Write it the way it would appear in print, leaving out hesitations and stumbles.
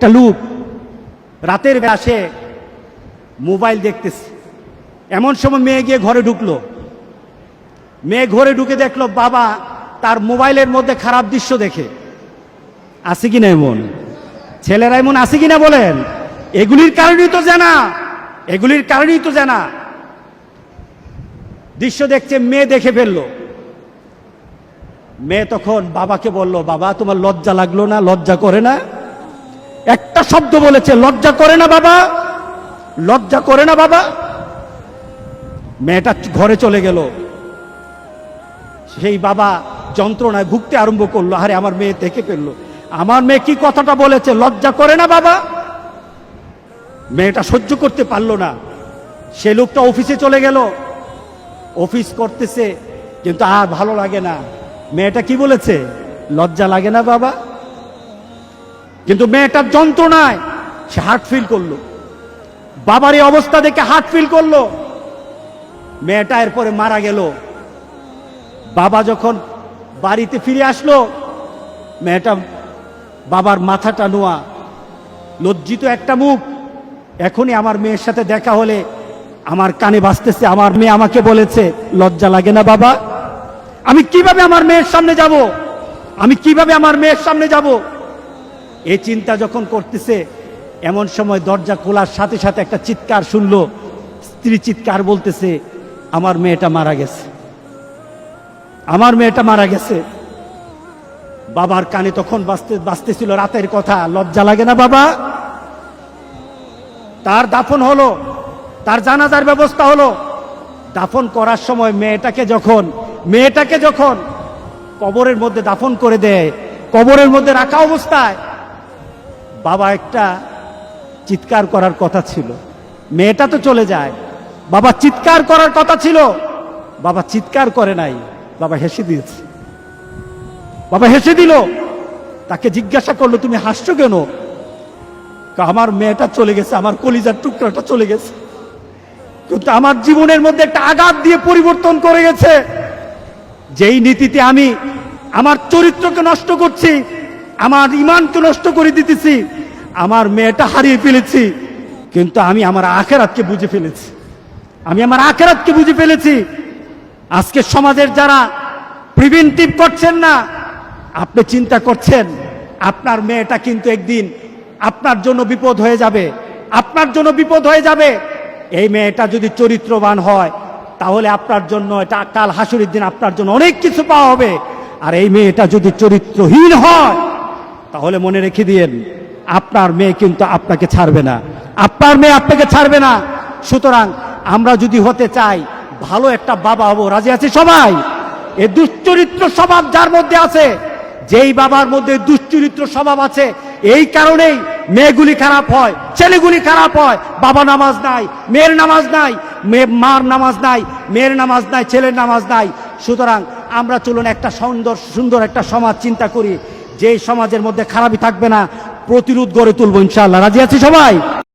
একটা লোক রাতের বেলা সে মোবাইল দেখতেছে, এমন সময় মেয়ে গিয়ে ঘরে ঢুকলো। মেয়ে ঘরে ঢুকে দেখলো বাবা তার মোবাইলের মধ্যে খারাপ দৃশ্য দেখে। আছে কিনা এমন ছেলেরা, এমন আছে কিনা বলেন? এগুলির কারণেই তো জানা, এগুলির কারণেই তো জানা। দৃশ্য দেখছে, মেয়ে দেখে ফেললো। মেয়ে তখন বাবাকে বলল, বাবা তোমার লজ্জা লাগলো না? লজ্জা করে না? একটা শব্দ বলেছে, লজ্জা করে না বাবা? লজ্জা করে না বাবা? মেয়েটা ঘরে চলে গেল। সেই বাবা যন্ত্রণায় ভুগতে আরম্ভ করলো, আরে আমার মেয়ে দেখে ফেললো, আমার মেয়ে কি কথাটা বলেছে, লজ্জা করে না বাবা? মেয়েটা সহ্য করতে পারলো না। সে লোকটা অফিসে চলে গেল, অফিস করতেছে, কিন্তু আর ভালো লাগে না। মেয়েটা কি বলেছে, লজ্জা লাগে না বাবা? কিন্তু মেয়েটার যন্ত্রণায় সে হার্ট ফিল করলো, বাবার এই অবস্থা দেখে হার্ট ফিল করলো। মেয়েটা এরপরে মারা গেল। বাবা যখন বাড়িতে ফিরে আসলো, মেয়েটা বাবার মাথাটা নোয়া, লজ্জিত একটা মুখ। এখনই আমার মেয়ের সাথে দেখা হলে আমার কানে বাজতেছে, আমার মেয়ে আমাকে বলেছে লজ্জা লাগে না বাবা? আমি কিভাবে আমার মেয়ের সামনে যাব? আমি কিভাবে আমার মেয়ের সামনে যাব? এই চিন্তা যখন করতেছে, এমন সময় দরজা খোলার সাথে সাথে একটা চিৎকার শুনলো। স্ত্রী চিৎকার বলতেছে, আমার মেয়েটা মারা গেছে, আমার মেয়েটা মারা গেছে। বাবার কানে তখন বাজতেছিল রাতের কথা, লজ্জা লাগে না বাবা? তার দাফন হলো, তার জানাজার ব্যবস্থা হলো। দাফন করার সময় মেয়েটাকে যখন কবরের মধ্যে দাফন করে দেয়, কবরের মধ্যে রাখা অবস্থায় বাবা একটা চিৎকার করার কথা ছিল। মেয়েটা তো চলে যায়, বাবা চিৎকার করার কথা ছিল, বাবা চিৎকার করে নাই, বাবা হেসে দিয়েছে। বাবা হেসে দিল। তাকে জিজ্ঞাসা করলো, তুমি হাসছো কেন? আমার মেয়েটা চলে গেছে, আমার কলিজার টুকরাটা চলে গেছে, কিন্তু আমার জীবনের মধ্যে একটা আঘাত দিয়ে পরিবর্তন করে গেছে। যেই নীতিতে আমি আমার চরিত্রকে নষ্ট করছি, আমার ঈমানকে নষ্ট করে দিতেছি, আমার মেয়েটা হারিয়ে ফেলেছি, কিন্তু আমি আমার আখিরাতকে বুঝে ফেলেছি, আমি আমার আখিরাতকে বুঝে ফেলেছি। আজকে সমাজের যারা প্রিভেন্টিভ করছেন না, আপনি চিন্তা করছেন আপনার মেয়েটা কিন্তু একদিন আপনার জন্য বিপদ হয়ে যাবে, আপনার জন্য বিপদ হয়ে যাবে। এই মেয়েটা যদি চরিত্রবান হয়, তাহলে আপনার জন্য এটা কাল হাসুরের দিন আপনার জন্য অনেক কিছু পাওয়া হবে। আর এই মেয়েটা যদি চরিত্রহীন হয়, তাহলে মনে রেখে দিয়েন, আপনার মেয়ে কিন্তু আপনাকে ছাড়বে না, আপনার মেয়ে আপনাকে ছাড়বে না। সুতরাং আমরা যদি হতে চাই ভালো একটা বাবা হবো, রাজি আছি সবাই? এই দুশ্চরিত্র স্বভাব যার মধ্যে আছে, যেই বাবার মধ্যে দুশ্চরিত্র স্বভাব আছে, এই কারণেই মেয়েগুলি খারাপ হয়, ছেলেগুলি খারাপ হয়। বাবা নামাজ নাই, মেয়ের নামাজ নাই, মার নামাজ নাই, মেয়ের নামাজ নাই, ছেলের নামাজ নাই। সুতরাং আমরা চলুন একটা সুন্দর একটা সমাজ চিন্তা করি, যেই সমাজের মধ্যে খারাপই থাকবে না, প্রতিরোধ গড়ে তুলবো ইনশাআল্লাহ। রাজি আছি সবাই?